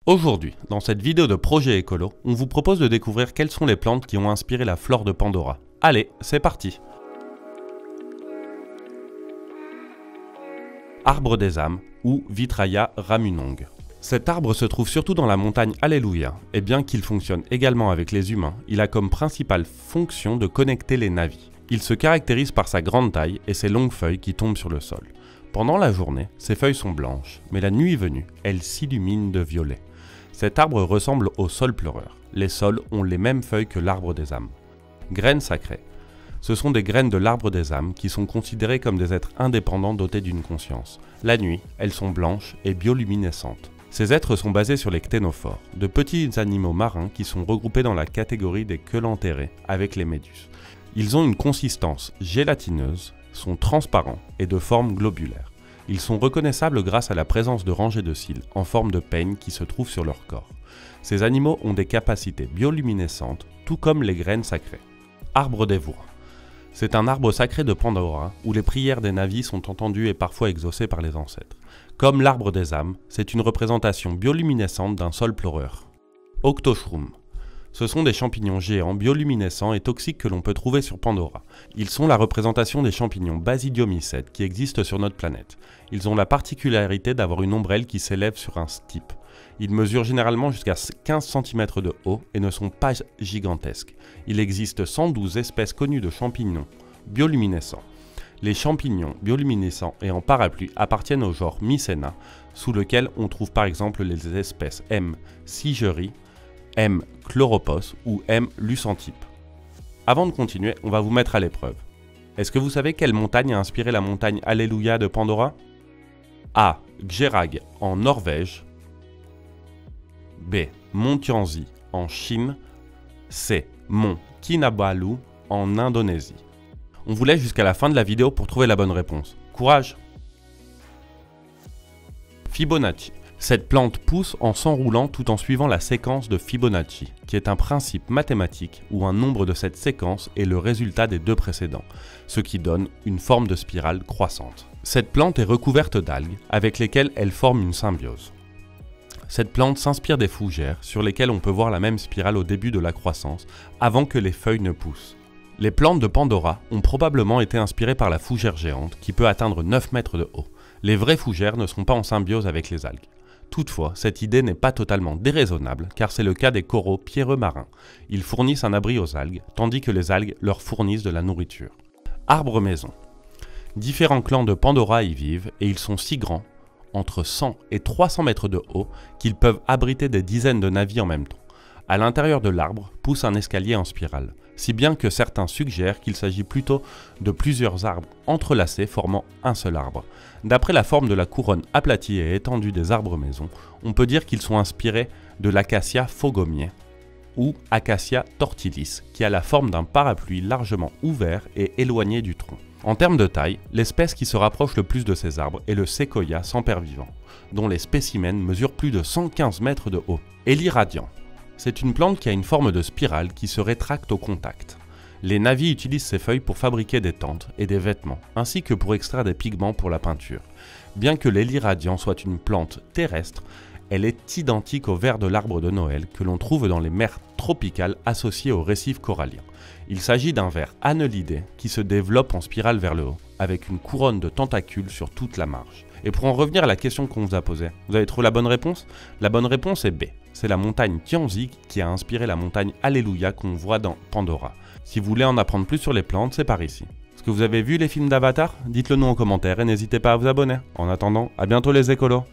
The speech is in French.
Aujourd'hui, dans cette vidéo de Projet Écolo, on vous propose de découvrir quelles sont les plantes qui ont inspiré la flore de Pandora. Allez, c'est parti! Arbre des âmes ou Vitraya ramunong. Cet arbre se trouve surtout dans la montagne Alléluia, et bien qu'il fonctionne également avec les humains, il a comme principale fonction de connecter les navis. Il se caractérise par sa grande taille et ses longues feuilles qui tombent sur le sol. Pendant la journée, ses feuilles sont blanches, mais la nuit venue, elles s'illuminent de violet. Cet arbre ressemble au saule pleureur. Les saules ont les mêmes feuilles que l'arbre des âmes. Graines sacrées. Ce sont des graines de l'arbre des âmes qui sont considérées comme des êtres indépendants dotés d'une conscience. La nuit, elles sont blanches et bioluminescentes. Ces êtres sont basés sur les cténophores, de petits animaux marins qui sont regroupés dans la catégorie des queues-enterrées avec les méduses. Ils ont une consistance gélatineuse, sont transparents et de forme globulaire. Ils sont reconnaissables grâce à la présence de rangées de cils en forme de peigne qui se trouvent sur leur corps. Ces animaux ont des capacités bioluminescentes, tout comme les graines sacrées. Arbre des voix. C'est un arbre sacré de Pandora où les prières des navis sont entendues et parfois exaucées par les ancêtres. Comme l'arbre des âmes, c'est une représentation bioluminescente d'un saule pleureur. Octoshroom. Ce sont des champignons géants bioluminescents et toxiques que l'on peut trouver sur Pandora. Ils sont la représentation des champignons basidiomycètes qui existent sur notre planète. Ils ont la particularité d'avoir une ombrelle qui s'élève sur un stipe. Ils mesurent généralement jusqu'à 15 cm de haut et ne sont pas gigantesques. Il existe 112 espèces connues de champignons bioluminescents. Les champignons bioluminescents et en parapluie appartiennent au genre Mycena, sous lequel on trouve par exemple les espèces M. sigeri, M. chloropos ou M. lucentype. Avant de continuer, on va vous mettre à l'épreuve. Est-ce que vous savez quelle montagne a inspiré la montagne Alléluia de Pandora? A. Gjerag en Norvège. B. Mont Tianzi en Chine. C. Mont Kinabalu en Indonésie. On vous laisse jusqu'à la fin de la vidéo pour trouver la bonne réponse. Courage! Fibonacci. Cette plante pousse en s'enroulant tout en suivant la séquence de Fibonacci, qui est un principe mathématique où un nombre de cette séquence est le résultat des deux précédents, ce qui donne une forme de spirale croissante. Cette plante est recouverte d'algues avec lesquelles elle forme une symbiose. Cette plante s'inspire des fougères sur lesquelles on peut voir la même spirale au début de la croissance, avant que les feuilles ne poussent. Les plantes de Pandora ont probablement été inspirées par la fougère géante qui peut atteindre 9 mètres de haut. Les vraies fougères ne sont pas en symbiose avec les algues. Toutefois, cette idée n'est pas totalement déraisonnable car c'est le cas des coraux pierreux marins. Ils fournissent un abri aux algues, tandis que les algues leur fournissent de la nourriture. Arbre maison. Différents clans de Pandora y vivent et ils sont si grands, entre 100 et 300 mètres de haut, qu'ils peuvent abriter des dizaines de navires en même temps. À l'intérieur de l'arbre pousse un escalier en spirale, si bien que certains suggèrent qu'il s'agit plutôt de plusieurs arbres entrelacés formant un seul arbre. D'après la forme de la couronne aplatie et étendue des arbres maisons, on peut dire qu'ils sont inspirés de l'acacia fogomie ou Acacia tortilis, qui a la forme d'un parapluie largement ouvert et éloigné du tronc. En termes de taille, l'espèce qui se rapproche le plus de ces arbres est le séquoia sans père vivant, dont les spécimens mesurent plus de 115 mètres de haut. Éliradiant. C'est une plante qui a une forme de spirale qui se rétracte au contact. Les navis utilisent ces feuilles pour fabriquer des tentes et des vêtements, ainsi que pour extraire des pigments pour la peinture. Bien que l'éliradiant soit une plante terrestre, elle est identique au ver de l'arbre de Noël que l'on trouve dans les mers tropicales associées aux récifs coralliens. Il s'agit d'un ver annelidé qui se développe en spirale vers le haut, avec une couronne de tentacules sur toute la marge. Et pour en revenir à la question qu'on vous a posée, vous avez trouvé la bonne réponse? La bonne réponse est B. C'est la montagne Tianzi qui a inspiré la montagne Alléluia qu'on voit dans Pandora. Si vous voulez en apprendre plus sur les plantes, c'est par ici. Est-ce que vous avez vu les films d'Avatar? Dites-le nous en commentaire et n'hésitez pas à vous abonner. En attendant, à bientôt les écolos!